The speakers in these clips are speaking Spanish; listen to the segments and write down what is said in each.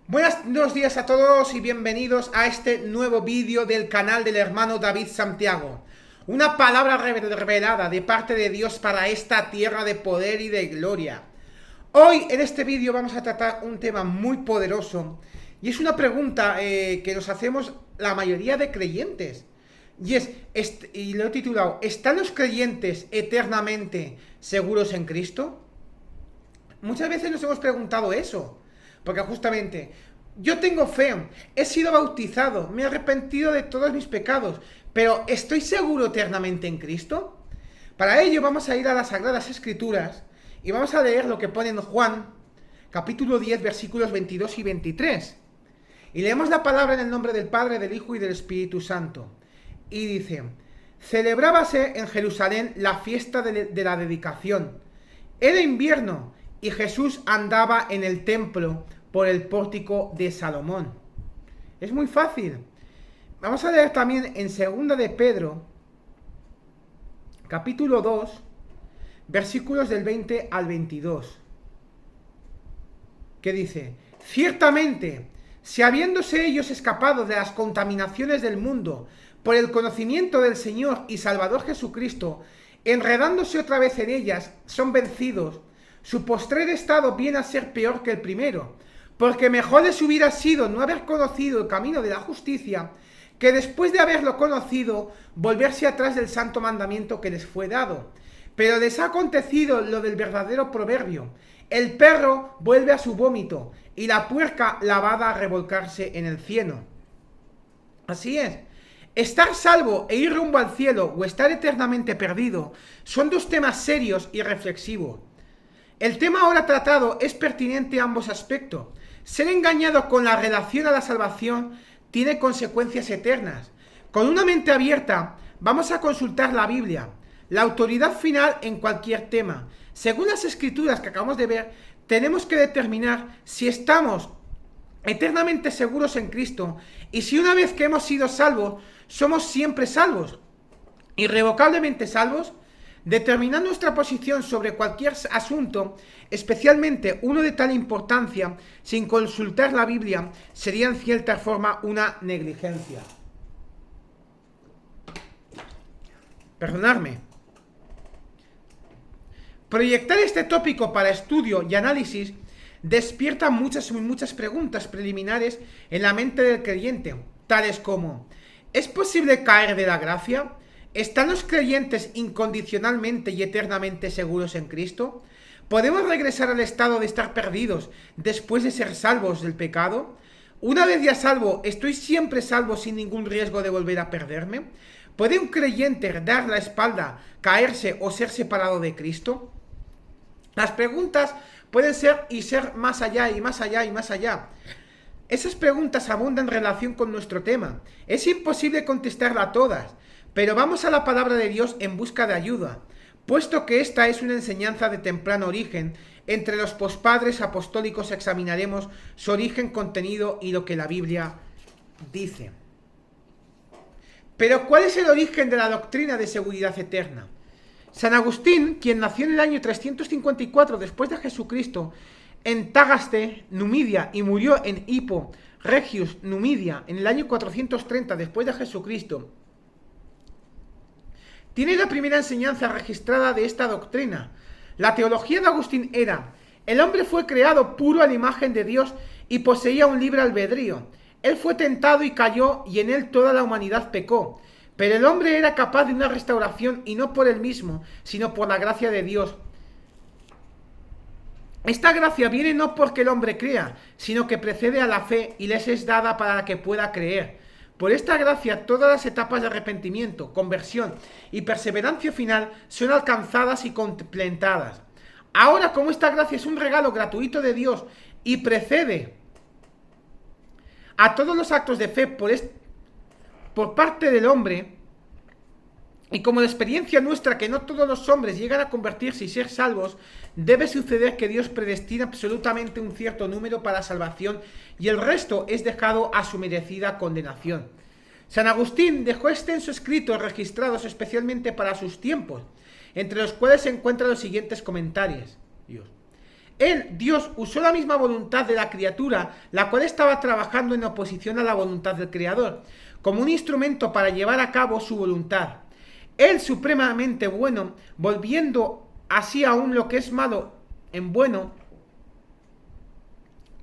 Buenos días a todos y bienvenidos a este nuevo vídeo del canal del hermano David Santiago. Una palabra revelada de parte de Dios para esta tierra de poder y de gloria. Hoy en este vídeo vamos a tratar un tema muy poderoso y es una pregunta que nos hacemos la mayoría de creyentes. Y lo he titulado: ¿están los creyentes eternamente seguros en Cristo? Muchas veces nos hemos preguntado eso, porque justamente yo tengo fe, he sido bautizado, me he arrepentido de todos mis pecados, pero ¿estoy seguro eternamente en Cristo? Para ello vamos a ir a las Sagradas Escrituras y vamos a leer lo que pone en Juan, capítulo 10, versículos 22 y 23. Y leemos la palabra en el nombre del Padre, del Hijo y del Espíritu Santo. Y dice: celebrábase en Jerusalén la fiesta de la dedicación. Era invierno y Jesús andaba en el templo por el pórtico de Salomón. Es muy fácil. Vamos a leer también en 2 de Pedro, capítulo 2, versículos del 20 al 22. Que dice: ciertamente, si habiéndose ellos escapado de las contaminaciones del mundo por el conocimiento del Señor y Salvador Jesucristo, enredándose otra vez en ellas, son vencidos, su postrer estado viene a ser peor que el primero, porque mejor les hubiera sido no haber conocido el camino de la justicia, que después de haberlo conocido, volverse atrás del santo mandamiento que les fue dado. Pero les ha acontecido lo del verdadero proverbio: el perro vuelve a su vómito, y la puerca lavada a revolcarse en el cieno. Así es. Estar salvo e ir rumbo al cielo o estar eternamente perdido son dos temas serios y reflexivos. El tema ahora tratado es pertinente a ambos aspectos. Ser engañado con la relación a la salvación tiene consecuencias eternas. Con una mente abierta vamos a consultar la Biblia, la autoridad final en cualquier tema. Según las escrituras que acabamos de ver, tenemos que determinar si estamos eternamente seguros en Cristo y si una vez que hemos sido salvos, somos siempre salvos, irrevocablemente salvos. Determinar nuestra posición sobre cualquier asunto, especialmente uno de tal importancia, sin consultar la Biblia, sería en cierta forma una negligencia. Perdonadme. Proyectar este tópico para estudio y análisis despierta muchas preguntas preliminares en la mente del creyente, tales como: ¿es posible caer de la gracia? ¿Están los creyentes incondicionalmente y eternamente seguros en Cristo? ¿Podemos regresar al estado de estar perdidos después de ser salvos del pecado? Una vez ya salvo, ¿estoy siempre salvo sin ningún riesgo de volver a perderme? ¿Puede un creyente dar la espalda, caerse o ser separado de Cristo? Las preguntas pueden ser más allá y más allá y más allá. Esas preguntas abundan en relación con nuestro tema. Es imposible contestarlas todas, pero vamos a la palabra de Dios en busca de ayuda, puesto que esta es una enseñanza de temprano origen. Entre los pospadres apostólicos examinaremos su origen, contenido y lo que la Biblia dice. Pero ¿cuál es el origen de la doctrina de seguridad eterna? San Agustín, quien nació en el año 354 después de Jesucristo en Tagaste, Numidia, y murió en Hippo Regius, Numidia, en el año 430 después de Jesucristo, tiene la primera enseñanza registrada de esta doctrina. La teología de Agustín era: el hombre fue creado puro a la imagen de Dios y poseía un libre albedrío. Él fue tentado y cayó, y en él toda la humanidad pecó. Pero el hombre era capaz de una restauración, y no por él mismo, sino por la gracia de Dios. Esta gracia viene no porque el hombre crea, sino que precede a la fe y les es dada para que pueda creer. Por esta gracia todas las etapas de arrepentimiento, conversión y perseverancia final son alcanzadas y completadas. Ahora, como esta gracia es un regalo gratuito de Dios y precede a todos los actos de fe por parte del hombre, y como la experiencia nuestra que no todos los hombres llegan a convertirse y ser salvos, debe suceder que Dios predestina absolutamente un cierto número para salvación y el resto es dejado a su merecida condenación. San Agustín dejó extensos escritos registrados especialmente para sus tiempos, entre los cuales se encuentran los siguientes comentarios. Dios, usó la misma voluntad de la criatura, la cual estaba trabajando en oposición a la voluntad del Creador, como un instrumento para llevar a cabo su voluntad. Él, supremamente bueno, volviendo así aún lo que es malo en bueno,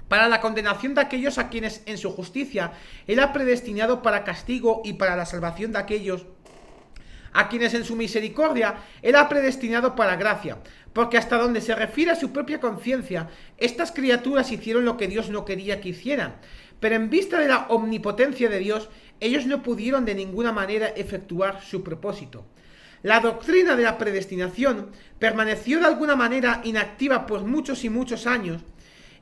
para la condenación de aquellos a quienes en su justicia Él ha predestinado para castigo, y para la salvación de aquellos a quienes en su misericordia Él ha predestinado para gracia, porque hasta donde se refiere a su propia conciencia, estas criaturas hicieron lo que Dios no quería que hicieran, pero en vista de la omnipotencia de Dios, ellos no pudieron de ninguna manera efectuar su propósito. La doctrina de la predestinación permaneció de alguna manera inactiva por muchos y muchos años,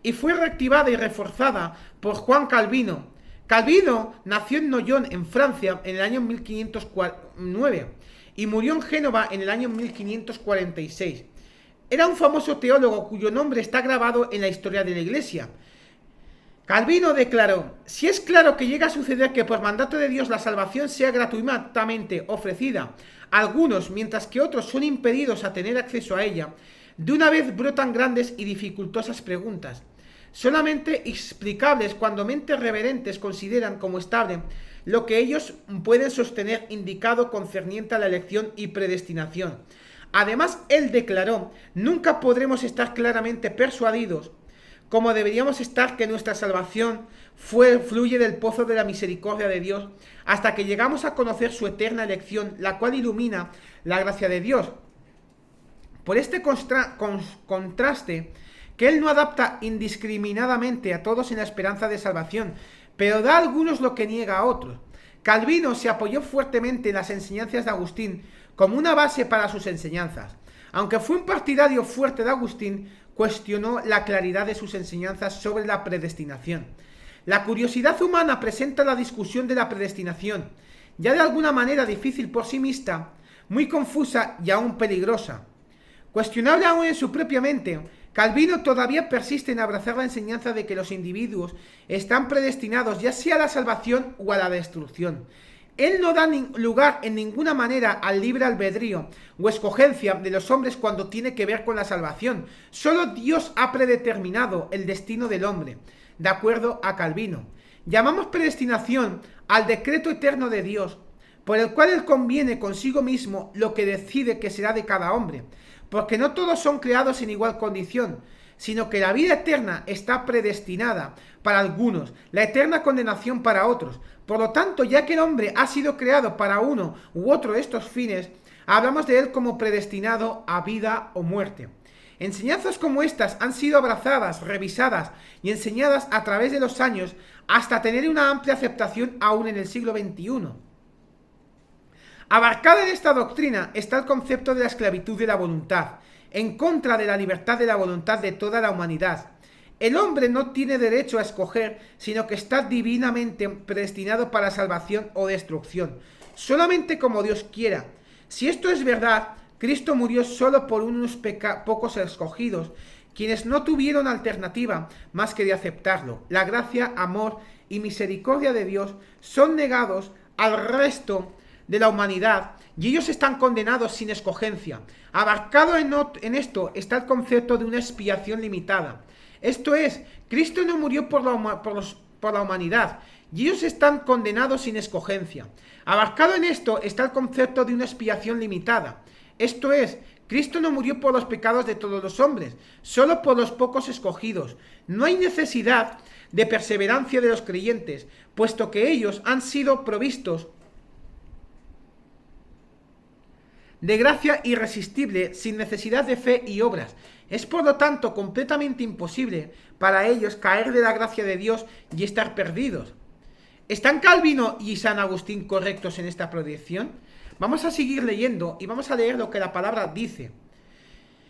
y fue reactivada y reforzada por Juan Calvino. Calvino nació en Noyon, en Francia, en el año 1509 y murió en Génova en el año 1546. Era un famoso teólogo cuyo nombre está grabado en la historia de la Iglesia. Calvino declaró: si es claro que llega a suceder que por mandato de Dios la salvación sea gratuitamente ofrecida a algunos, mientras que otros son impedidos a tener acceso a ella, de una vez brotan grandes y dificultosas preguntas, solamente explicables cuando mentes reverentes consideran como estable lo que ellos pueden sostener indicado concerniente a la elección y predestinación. Además, él declaró: nunca podremos estar claramente persuadidos como deberíamos estar que nuestra salvación fluye del pozo de la misericordia de Dios hasta que llegamos a conocer su eterna elección, la cual ilumina la gracia de Dios. Por este contraste, que Él no adapta indiscriminadamente a todos en la esperanza de salvación, pero da a algunos lo que niega a otros. Calvino se apoyó fuertemente en las enseñanzas de Agustín como una base para sus enseñanzas. Aunque fue un partidario fuerte de Agustín, cuestionó la claridad de sus enseñanzas sobre la predestinación. La curiosidad humana presenta la discusión de la predestinación, ya de alguna manera difícil por sí misma, muy confusa y aún peligrosa. Cuestionable aún en su propia mente, Calvino todavía persiste en abrazar la enseñanza de que los individuos están predestinados ya sea a la salvación o a la destrucción. Él no da lugar en ninguna manera al libre albedrío o escogencia de los hombres cuando tiene que ver con la salvación. Solo Dios ha predeterminado el destino del hombre, de acuerdo a Calvino. Llamamos predestinación al decreto eterno de Dios, por el cual Él conviene consigo mismo lo que decide que será de cada hombre, porque no todos son creados en igual condición, sino que la vida eterna está predestinada para algunos, la eterna condenación para otros. Por lo tanto, ya que el hombre ha sido creado para uno u otro de estos fines, hablamos de él como predestinado a vida o muerte. Enseñanzas como estas han sido abrazadas, revisadas y enseñadas a través de los años hasta tener una amplia aceptación aún en el siglo XXI. Abarcada en esta doctrina está el concepto de la esclavitud de la voluntad, en contra de la libertad de la voluntad de toda la humanidad. El hombre no tiene derecho a escoger, sino que está divinamente predestinado para salvación o destrucción, solamente como Dios quiera. Si esto es verdad, Cristo murió solo por unos pocos escogidos, quienes no tuvieron alternativa más que de aceptarlo. La gracia, amor y misericordia de Dios son negados al resto de la humanidad y ellos están condenados sin escogencia. Abarcado en esto está el concepto de una expiación limitada. Esto es, Cristo no murió por la humanidad y ellos están condenados sin escogencia. Abarcado en esto está el concepto de una expiación limitada. Esto es, Cristo no murió por los pecados de todos los hombres, solo por los pocos escogidos. No hay necesidad de perseverancia de los creyentes, puesto que ellos han sido provistos de gracia irresistible, sin necesidad de fe y obras. Es por lo tanto completamente imposible para ellos caer de la gracia de Dios y estar perdidos. ¿Están Calvino y San Agustín correctos en esta proyección? Vamos a seguir leyendo y vamos a leer lo que la palabra dice.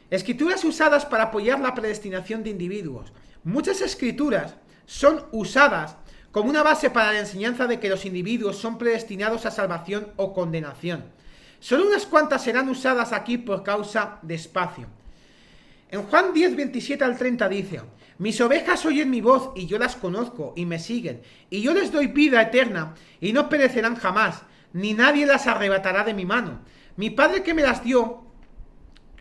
Escrituras usadas para apoyar la predestinación de individuos. Muchas escrituras son usadas como una base para la enseñanza de que los individuos son predestinados a salvación o condenación. Solo unas cuantas serán usadas aquí por causa de espacio. En Juan 10, 27 al 30 dice: mis ovejas oyen mi voz y yo las conozco y me siguen, y yo les doy vida eterna y no perecerán jamás, ni nadie las arrebatará de mi mano. Mi Padre que me las dio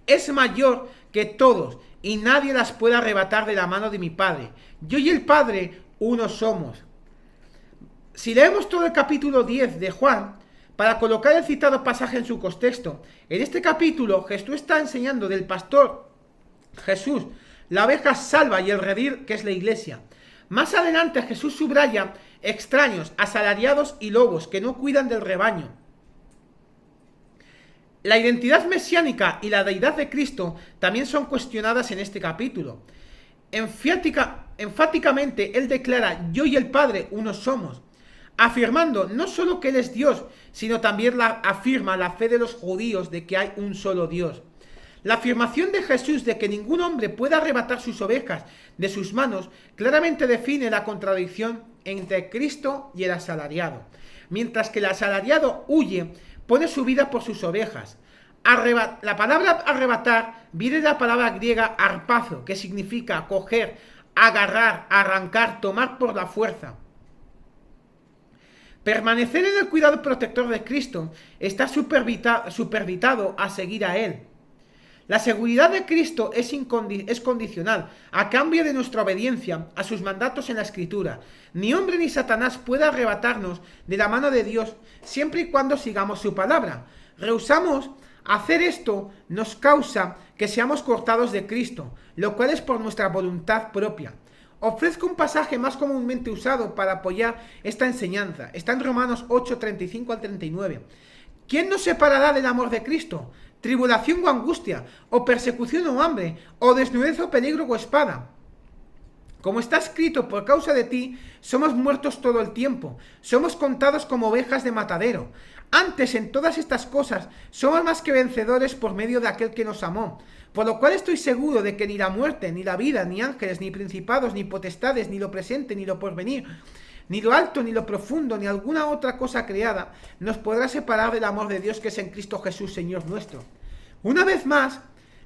es mayor que todos, y nadie las puede arrebatar de la mano de mi Padre. Yo y el Padre uno somos. Si leemos todo el capítulo 10 de Juan, para colocar el citado pasaje en su contexto, en este capítulo Jesús está enseñando del pastor Jesús, la oveja salva y el redil, que es la iglesia. Más adelante Jesús subraya extraños, asalariados y lobos que no cuidan del rebaño. La identidad mesiánica y la deidad de Cristo también son cuestionadas en este capítulo. Enfáticamente él declara: yo y el Padre uno somos, afirmando no solo que él es Dios, sino también afirma la fe de los judíos de que hay un solo Dios. La afirmación de Jesús de que ningún hombre puede arrebatar sus ovejas de sus manos claramente define la contradicción entre Cristo y el asalariado. Mientras que el asalariado huye, pone su vida por sus ovejas. La palabra arrebatar viene de la palabra griega arpazo, que significa coger, agarrar, arrancar, tomar por la fuerza. Permanecer en el cuidado protector de Cristo está superditado a seguir a Él. La seguridad de Cristo es condicional a cambio de nuestra obediencia a sus mandatos en la Escritura. Ni hombre ni Satanás puede arrebatarnos de la mano de Dios siempre y cuando sigamos su palabra. Rehusamos hacer esto, nos causa que seamos cortados de Cristo, lo cual es por nuestra voluntad propia. Ofrezco un pasaje más comúnmente usado para apoyar esta enseñanza. Está en Romanos 8, 35 al 39. ¿Quién nos separará del amor de Cristo? ¿Tribulación o angustia? ¿O persecución o hambre? ¿O desnudez o peligro o espada? Como está escrito: por causa de ti somos muertos todo el tiempo, somos contados como ovejas de matadero. Antes, en todas estas cosas, somos más que vencedores por medio de aquel que nos amó. Por lo cual estoy seguro de que ni la muerte, ni la vida, ni ángeles, ni principados, ni potestades, ni lo presente, ni lo porvenir, ni lo alto, ni lo profundo, ni alguna otra cosa creada, nos podrá separar del amor de Dios que es en Cristo Jesús, Señor nuestro. Una vez más,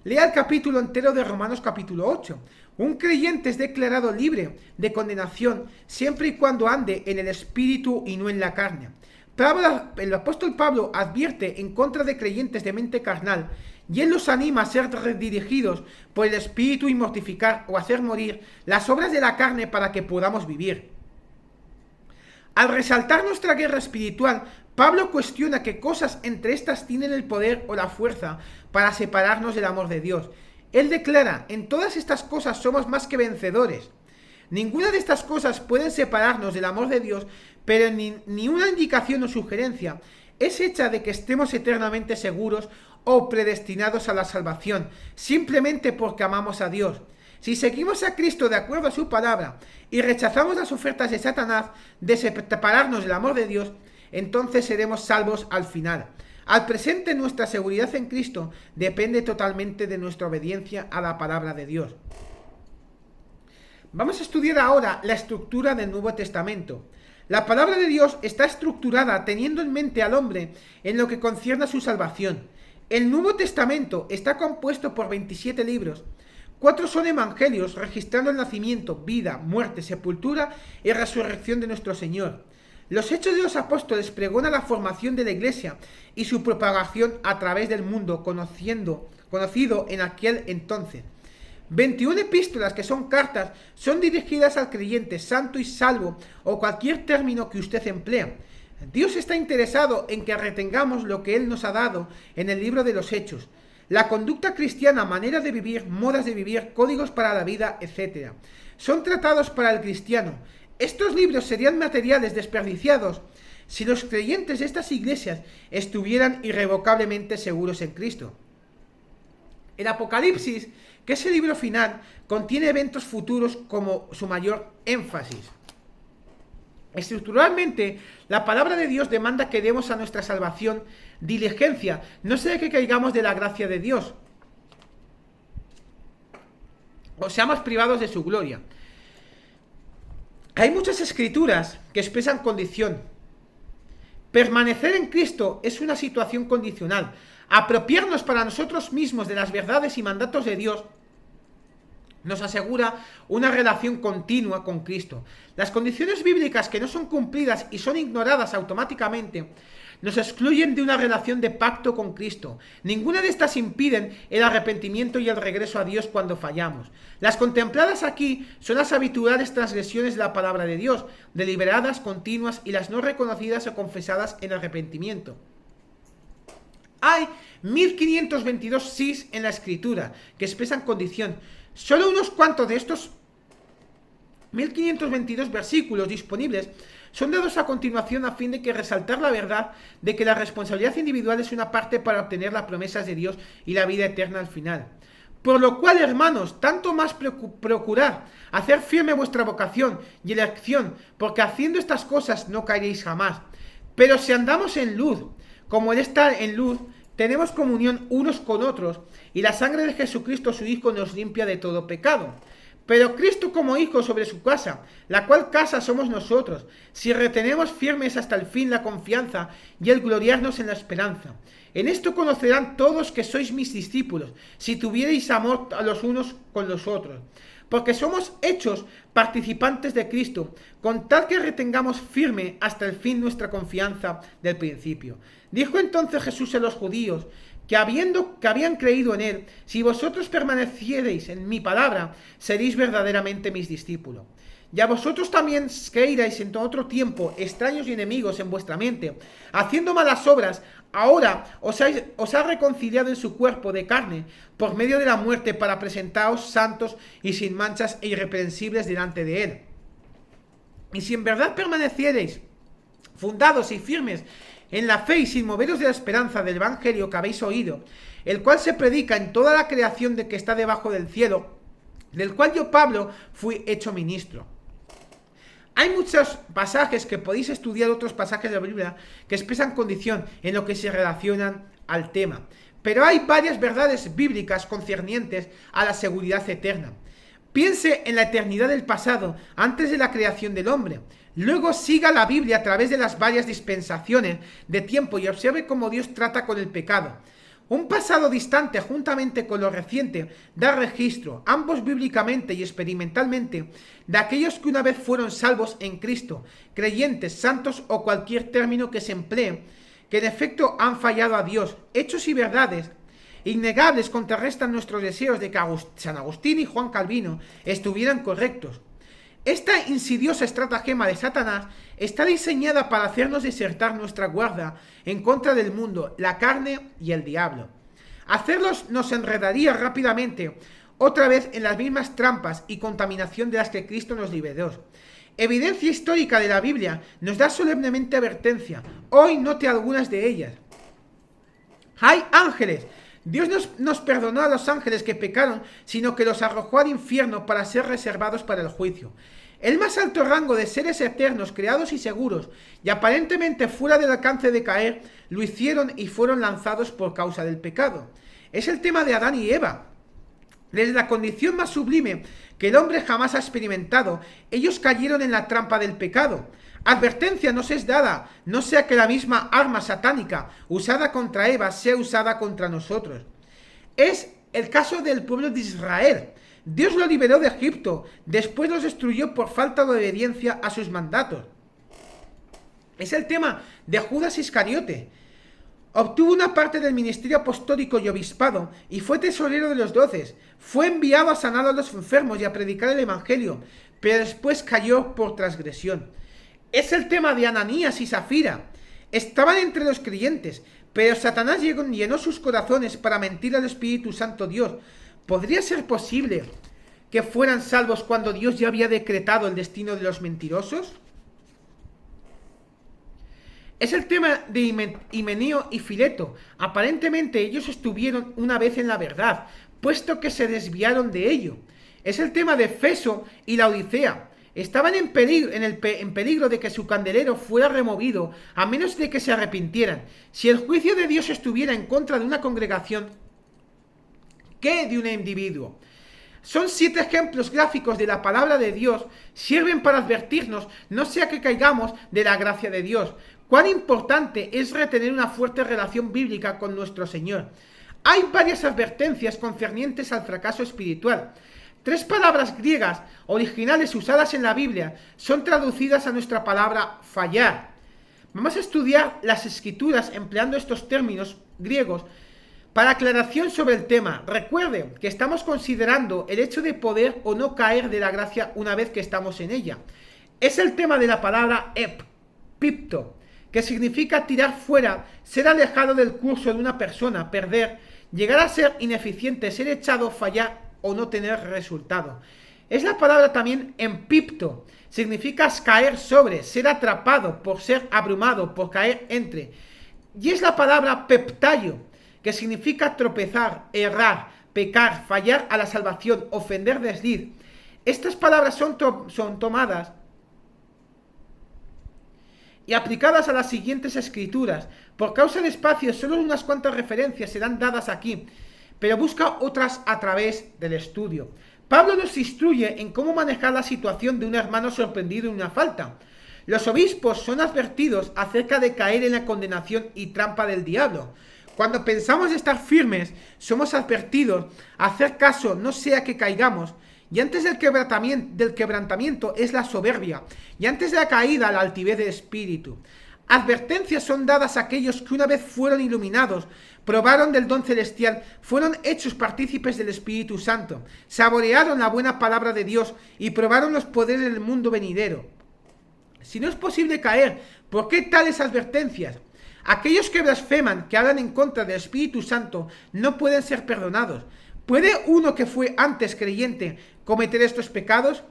lea el capítulo entero de Romanos capítulo 8. Un creyente es declarado libre de condenación siempre y cuando ande en el Espíritu y no en la carne. El apóstol Pablo advierte en contra de creyentes de mente carnal y él los anima a ser redirigidos por el Espíritu y mortificar o hacer morir las obras de la carne para que podamos vivir. Al resaltar nuestra guerra espiritual, Pablo cuestiona qué cosas entre estas tienen el poder o la fuerza para separarnos del amor de Dios. Él declara: en todas estas cosas somos más que vencedores. Ninguna de estas cosas pueden separarnos del amor de Dios, pero ni una indicación o sugerencia es hecha de que estemos eternamente seguros o predestinados a la salvación, simplemente porque amamos a Dios. Si seguimos a Cristo de acuerdo a su palabra y rechazamos las ofertas de Satanás de separarnos del amor de Dios, entonces seremos salvos al final. Al presente, nuestra seguridad en Cristo depende totalmente de nuestra obediencia a la palabra de Dios. Vamos a estudiar ahora la estructura del Nuevo Testamento. La palabra de Dios está estructurada teniendo en mente al hombre en lo que concierne a su salvación. El Nuevo Testamento está compuesto por 27 libros. 4 son evangelios registrando el nacimiento, vida, muerte, sepultura y resurrección de nuestro Señor. Los Hechos de los Apóstoles pregonan la formación de la Iglesia y su propagación a través del mundo conocido en aquel entonces. 21 epístolas, que son cartas, son dirigidas al creyente santo y salvo, o cualquier término que usted emplea. Dios está interesado en que retengamos lo que Él nos ha dado en el libro de los Hechos. La conducta cristiana, manera de vivir, modas de vivir, códigos para la vida, etc. son tratados para el cristiano. Estos libros serían materiales desperdiciados si los creyentes de estas iglesias estuvieran irrevocablemente seguros en Cristo. El Apocalipsis, que es el libro final, contiene eventos futuros como su mayor énfasis. Estructuralmente, la palabra de Dios demanda que demos a nuestra salvación diligencia, no sea que caigamos de la gracia de Dios o seamos privados de su gloria. Hay muchas escrituras que expresan condición. Permanecer en Cristo es una situación condicional. Apropiarnos para nosotros mismos de las verdades y mandatos de Dios nos asegura una relación continua con Cristo. Las condiciones bíblicas que no son cumplidas y son ignoradas automáticamente nos excluyen de una relación de pacto con Cristo. Ninguna de estas impiden el arrepentimiento y el regreso a Dios cuando fallamos. Las contempladas aquí son las habituales transgresiones de la palabra de Dios, deliberadas, continuas y las no reconocidas o confesadas en arrepentimiento. Hay 1522 sís en la Escritura que expresan condición. Solo unos cuantos de estos 1522 versículos disponibles son dados a continuación a fin de que resaltar la verdad de que la responsabilidad individual es una parte para obtener las promesas de Dios y la vida eterna al final. Por lo cual, hermanos, tanto más procurad hacer firme vuestra vocación y elección, porque haciendo estas cosas no caeréis jamás. Pero si andamos en luz, como Él está en luz, tenemos comunión unos con otros, y la sangre de Jesucristo su Hijo nos limpia de todo pecado. Pero Cristo como Hijo sobre su casa, la cual casa somos nosotros, si retenemos firmes hasta el fin la confianza y el gloriarnos en la esperanza. En esto conocerán todos que sois mis discípulos, si tuvierais amor a los unos con los otros. Porque somos hechos participantes de Cristo, con tal que retengamos firme hasta el fin nuestra confianza del principio. Dijo entonces Jesús a los judíos, que habían creído en él, si vosotros permaneciereis en mi palabra, seréis verdaderamente mis discípulos. Y a vosotros también que erais en otro tiempo extraños y enemigos en vuestra mente, haciendo malas obras, ahora os ha reconciliado en su cuerpo de carne, por medio de la muerte, para presentaros santos y sin manchas e irreprensibles delante de él. Y si en verdad permaneciereis fundados y firmes en la fe y sin moveros de la esperanza del evangelio que habéis oído, el cual se predica en toda la creación de que está debajo del cielo, del cual yo, Pablo, fui hecho ministro. Hay muchos pasajes que podéis estudiar, otros pasajes de la Biblia que expresan condición en lo que se relacionan al tema. Pero hay varias verdades bíblicas concernientes a la seguridad eterna. Piense en la eternidad del pasado, antes de la creación del hombre. Luego siga la Biblia a través de las varias dispensaciones de tiempo y observe cómo Dios trata con el pecado. Un pasado distante juntamente con lo reciente da registro, ambos bíblicamente y experimentalmente, de aquellos que una vez fueron salvos en Cristo, creyentes, santos o cualquier término que se emplee, que en efecto han fallado a Dios. Hechos y verdades innegables contrarrestan nuestros deseos de que San Agustín y Juan Calvino estuvieran correctos. Esta insidiosa estratagema de Satanás está diseñada para hacernos desertar nuestra guarda en contra del mundo, la carne y el diablo. Hacerlos nos enredaría rápidamente otra vez en las mismas trampas y contaminación de las que Cristo nos liberó. Evidencia histórica de la Biblia nos da solemnemente advertencia. Hoy note algunas de ellas. Hay ángeles. Dios nos perdonó a los ángeles que pecaron, sino que los arrojó al infierno para ser reservados para el juicio. El más alto rango de seres eternos, creados y seguros, y aparentemente fuera del alcance de caer, lo hicieron y fueron lanzados por causa del pecado. Es el tema de Adán y Eva. Desde la condición más sublime que el hombre jamás ha experimentado, ellos cayeron en la trampa del pecado. Advertencia nos es dada, no sea que la misma arma satánica usada contra Eva sea usada contra nosotros. Es el caso del pueblo de Israel. Dios lo liberó de Egipto, después los destruyó por falta de obediencia a sus mandatos. Es el tema de Judas Iscariote. Obtuvo una parte del ministerio apostólico y obispado y fue tesorero de los 12. Fue enviado a sanar a los enfermos y a predicar el evangelio, pero después cayó por transgresión. Es el tema de Ananías y Zafira. Estaban entre los creyentes, pero Satanás llenó sus corazones para mentir al Espíritu Santo Dios. ¿Podría ser posible que fueran salvos cuando Dios ya había decretado el destino de los mentirosos? Es el tema de Himeneo y Fileto. Aparentemente ellos estuvieron una vez en la verdad, puesto que se desviaron de ello. Es el tema de Efeso y la Odisea. Estaban en peligro de que su candelero fuera removido, a menos de que se arrepintieran. Si el juicio de Dios estuviera en contra de una congregación, ¿qué de un individuo? Son 7 ejemplos gráficos de la palabra de Dios, sirven para advertirnos, no sea que caigamos de la gracia de Dios. Cuán importante es retener una fuerte relación bíblica con nuestro Señor. Hay varias advertencias concernientes al fracaso espiritual. 3 palabras griegas originales usadas en la Biblia son traducidas a nuestra palabra fallar. Vamos a estudiar las escrituras empleando estos términos griegos para aclaración sobre el tema. Recuerde que estamos considerando el hecho de poder o no caer de la gracia una vez que estamos en ella. Es el tema de la palabra pipto, que significa tirar fuera, ser alejado del curso de una persona, perder, llegar a ser ineficiente, ser echado, fallar o no tener resultado. Es la palabra también empipto, significa caer sobre, ser atrapado, por ser abrumado, por caer entre. Y es la palabra peptayo, que significa tropezar, errar, pecar, fallar a la salvación, ofender, desliz. Estas palabras son tomadas y aplicadas a las siguientes escrituras. Por causa de espacio, solo unas cuantas referencias serán dadas aquí, pero busca otras a través del estudio. Pablo nos instruye en cómo manejar la situación de un hermano sorprendido en una falta. Los obispos son advertidos acerca de caer en la condenación y trampa del diablo. Cuando pensamos estar firmes, somos advertidos a hacer caso, no sea que caigamos. Y antes del quebrantamiento es la soberbia, y antes de la caída la altivez de espíritu. Advertencias son dadas a aquellos que una vez fueron iluminados, probaron del don celestial, fueron hechos partícipes del Espíritu Santo, saborearon la buena palabra de Dios y probaron los poderes del mundo venidero. Si no es posible caer, ¿por qué tales advertencias? Aquellos que blasfeman, que hablan en contra del Espíritu Santo, no pueden ser perdonados. ¿Puede uno que fue antes creyente cometer estos pecados?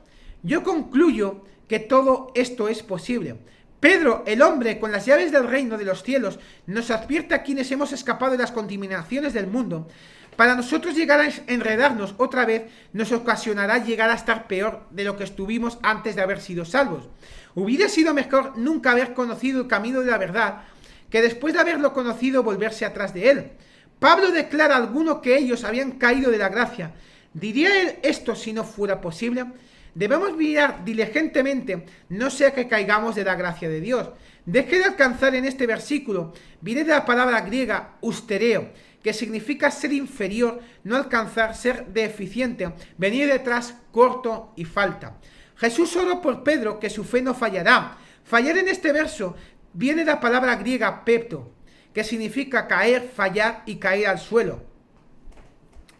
Yo concluyo que todo esto es posible. Pedro, el hombre con las llaves del reino de los cielos, nos advierte a quienes hemos escapado de las contaminaciones del mundo. Para nosotros llegar a enredarnos otra vez nos ocasionará llegar a estar peor de lo que estuvimos antes de haber sido salvos. Hubiera sido mejor nunca haber conocido el camino de la verdad que después de haberlo conocido volverse atrás de él. Pablo declara a alguno que ellos habían caído de la gracia. ¿Diría él esto si no fuera posible? Debemos mirar diligentemente, no sea que caigamos de la gracia de Dios. Deje de alcanzar en este versículo, viene de la palabra griega ustereo, que significa ser inferior, no alcanzar, ser deficiente, venir detrás, corto y falta. Jesús oró por Pedro que su fe no fallará. Fallar en este verso viene de la palabra griega pepto, que significa caer, fallar y caer al suelo.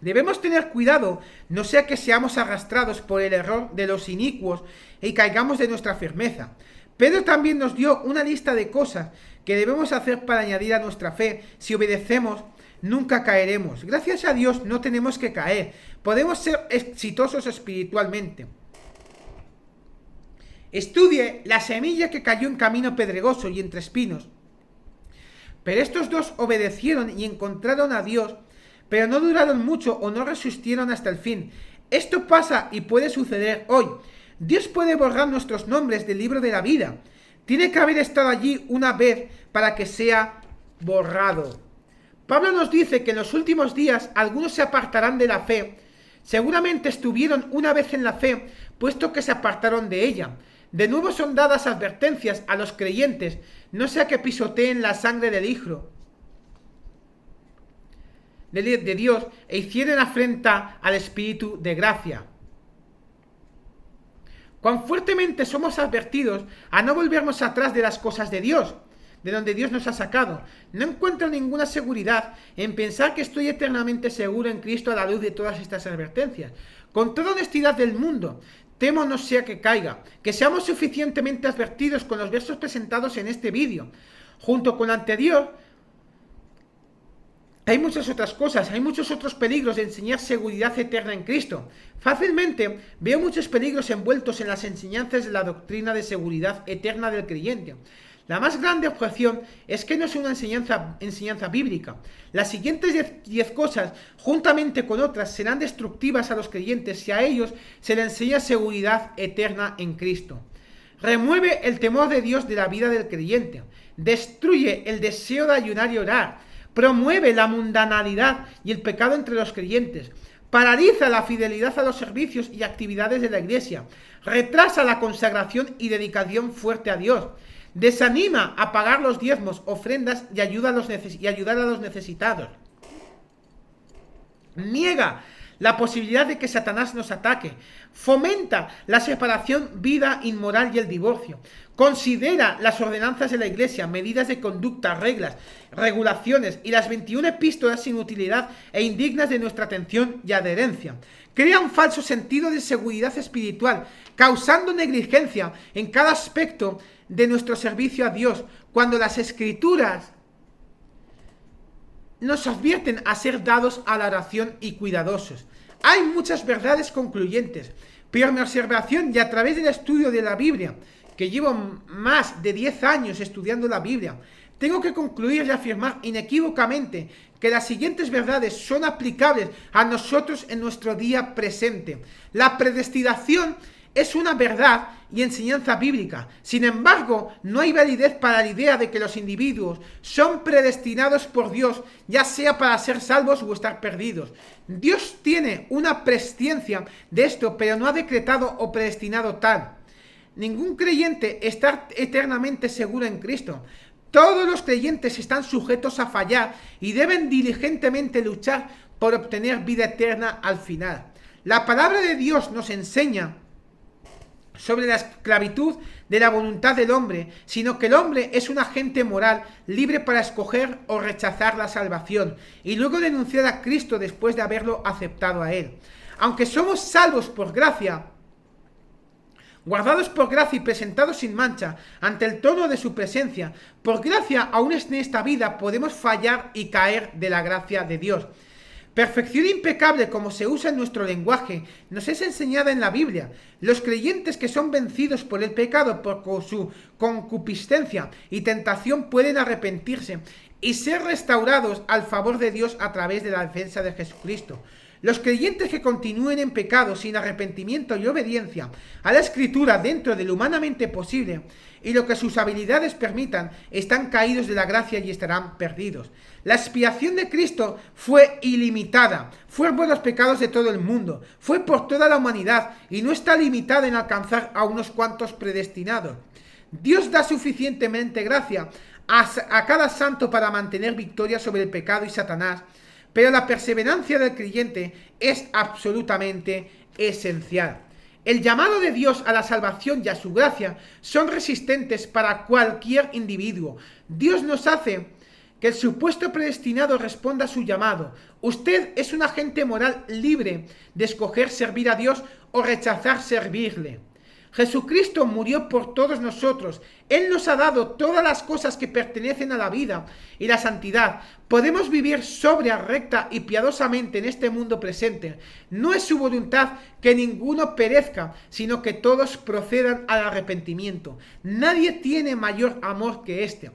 Debemos tener cuidado, no sea que seamos arrastrados por el error de los inicuos y caigamos de nuestra firmeza. Pedro también nos dio una lista de cosas que debemos hacer para añadir a nuestra fe. Si obedecemos, nunca caeremos. Gracias a Dios no tenemos que caer. Podemos ser exitosos espiritualmente. Estudie la semilla que cayó en camino pedregoso y entre espinos. Pero estos dos obedecieron y encontraron a Dios, pero no duraron mucho o no resistieron hasta el fin. Esto pasa y puede suceder hoy. Dios puede borrar nuestros nombres del libro de la vida. Tiene que haber estado allí una vez para que sea borrado. Pablo nos dice que en los últimos días algunos se apartarán de la fe. Seguramente estuvieron una vez en la fe, puesto que se apartaron de ella. De nuevo son dadas advertencias a los creyentes, no sea que pisoteen la sangre del Hijo de Dios e hicieren afrenta al Espíritu de gracia. Cuán fuertemente somos advertidos a no volvernos atrás de las cosas de Dios, de donde Dios nos ha sacado. No encuentro ninguna seguridad en pensar que estoy eternamente seguro en Cristo a la luz de todas estas advertencias. Con toda honestidad del mundo, temo no sea que caiga, que seamos suficientemente advertidos con los versos presentados en este vídeo. Junto con lo anterior, hay muchas otras cosas, hay muchos otros peligros de enseñar seguridad eterna en Cristo. Fácilmente veo muchos peligros envueltos en las enseñanzas de la doctrina de seguridad eterna del creyente. La más grande objeción es que no es una enseñanza bíblica. Las siguientes 10 cosas, juntamente con otras, serán destructivas a los creyentes si a ellos se les enseña seguridad eterna en Cristo. Remueve el temor de Dios de la vida del creyente. Destruye el deseo de ayunar y orar. Promueve la mundanalidad y el pecado entre los creyentes. Paraliza la fidelidad a los servicios y actividades de la iglesia. Retrasa la consagración y dedicación fuerte a Dios. Desanima a pagar los diezmos, ofrendas y ayudar a los necesitados. Niega la posibilidad de que Satanás nos ataque. Fomenta la separación, vida inmoral y el divorcio. Considera las ordenanzas de la Iglesia, medidas de conducta, reglas, regulaciones y las 21 epístolas sin utilidad e indignas de nuestra atención y adherencia. Crea un falso sentido de seguridad espiritual, causando negligencia en cada aspecto de nuestro servicio a Dios, cuando las Escrituras nos advierten a ser dados a la oración y cuidadosos. Hay muchas verdades concluyentes, pero mi observación y a través del estudio de la Biblia, que llevo más de 10 años estudiando la Biblia, tengo que concluir y afirmar inequívocamente que las siguientes verdades son aplicables a nosotros en nuestro día presente. La predestinación es una verdad y enseñanza bíblica. Sin embargo, no hay validez para la idea de que los individuos son predestinados por Dios, ya sea para ser salvos o estar perdidos. Dios tiene una presciencia de esto, pero no ha decretado o predestinado tal. Ningún creyente está eternamente seguro en Cristo. Todos los creyentes están sujetos a fallar y deben diligentemente luchar por obtener vida eterna al final. La palabra de Dios nos enseña sobre la esclavitud de la voluntad del hombre, sino que el hombre es un agente moral libre para escoger o rechazar la salvación y luego denunciar a Cristo después de haberlo aceptado a él. Aunque somos salvos por gracia, guardados por gracia y presentados sin mancha ante el trono de su presencia, por gracia aún en esta vida podemos fallar y caer de la gracia de Dios. Perfección impecable, como se usa en nuestro lenguaje, nos es enseñada en la Biblia. Los creyentes que son vencidos por el pecado, por su concupiscencia y tentación, pueden arrepentirse y ser restaurados al favor de Dios a través de la defensa de Jesucristo. Los creyentes que continúen en pecado sin arrepentimiento y obediencia a la Escritura dentro de lo humanamente posible y lo que sus habilidades permitan, están caídos de la gracia y estarán perdidos. La expiación de Cristo fue ilimitada, fue por los pecados de todo el mundo, fue por toda la humanidad y no está limitada en alcanzar a unos cuantos predestinados. Dios da suficientemente gracia a cada santo para mantener victoria sobre el pecado y Satanás, pero la perseverancia del creyente es absolutamente esencial. El llamado de Dios a la salvación y a su gracia son resistentes para cualquier individuo. Dios nos hace que el supuesto predestinado responda a su llamado. Usted es un agente moral libre de escoger servir a Dios o rechazar servirle. Jesucristo murió por todos nosotros. Él nos ha dado todas las cosas que pertenecen a la vida y la santidad. Podemos vivir sobria, recta y piadosamente en este mundo presente. No es su voluntad que ninguno perezca, sino que todos procedan al arrepentimiento. Nadie tiene mayor amor que este.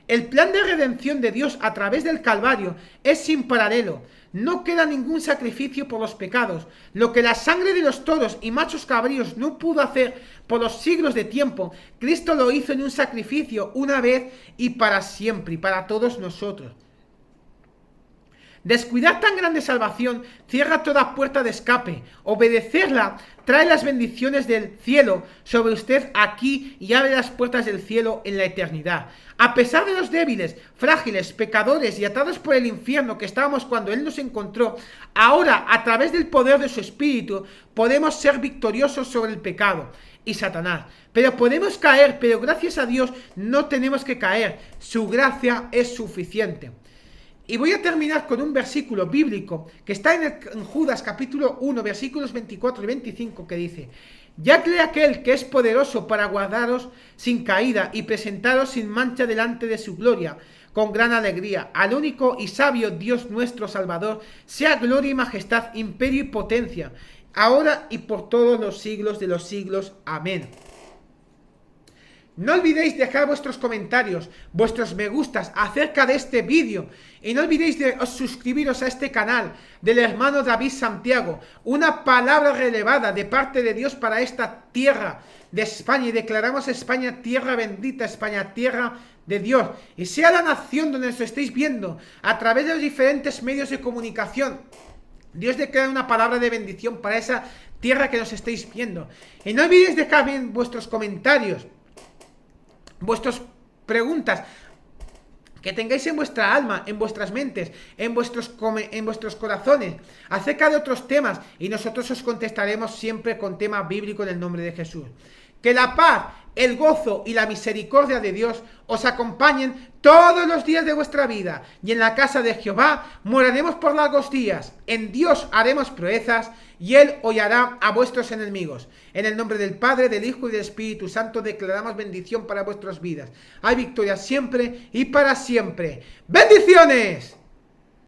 El plan de redención de Dios a través del Calvario es sin paralelo. No queda ningún sacrificio por los pecados. Lo que la sangre de los toros y machos cabríos no pudo hacer por los siglos de tiempo, Cristo lo hizo en un sacrificio una vez y para siempre, y para todos nosotros. Descuidar tan grande salvación cierra toda puerta de escape. Obedecerla trae las bendiciones del cielo sobre usted aquí y abre las puertas del cielo en la eternidad. A pesar de los débiles, frágiles, pecadores y atados por el infierno que estábamos cuando Él nos encontró, ahora, a través del poder de su Espíritu, podemos ser victoriosos sobre el pecado y Satanás. Pero podemos caer, pero gracias a Dios no tenemos que caer. Su gracia es suficiente. Y voy a terminar con un versículo bíblico que está en Judas capítulo 1, versículos 24 y 25, que dice: ya que aquel que es poderoso para guardaros sin caída y presentaros sin mancha delante de su gloria, con gran alegría, al único y sabio Dios nuestro Salvador, sea gloria y majestad, imperio y potencia, ahora y por todos los siglos de los siglos. Amén. No olvidéis dejar vuestros comentarios, vuestros me gustas acerca de este vídeo. Y no olvidéis de suscribiros a este canal del hermano David Santiago. Una palabra relevada de parte de Dios para esta tierra de España. Y declaramos España tierra bendita, España tierra de Dios. Y sea la nación donde os estéis viendo, a través de los diferentes medios de comunicación, Dios declara una palabra de bendición para esa tierra que nos estéis viendo. Y no olvidéis dejar bien vuestros comentarios, vuestras preguntas, que tengáis en vuestra alma, en vuestras mentes, en vuestros corazones, acerca de otros temas, y nosotros os contestaremos siempre con tema bíblico en el nombre de Jesús. Que la paz, el gozo y la misericordia de Dios os acompañen todos los días de vuestra vida, y en la casa de Jehová moraremos por largos días. En Dios haremos proezas, y Él hollará a vuestros enemigos. En el nombre del Padre, del Hijo y del Espíritu Santo declaramos bendición para vuestras vidas. Hay victoria siempre y para siempre. ¡Bendiciones!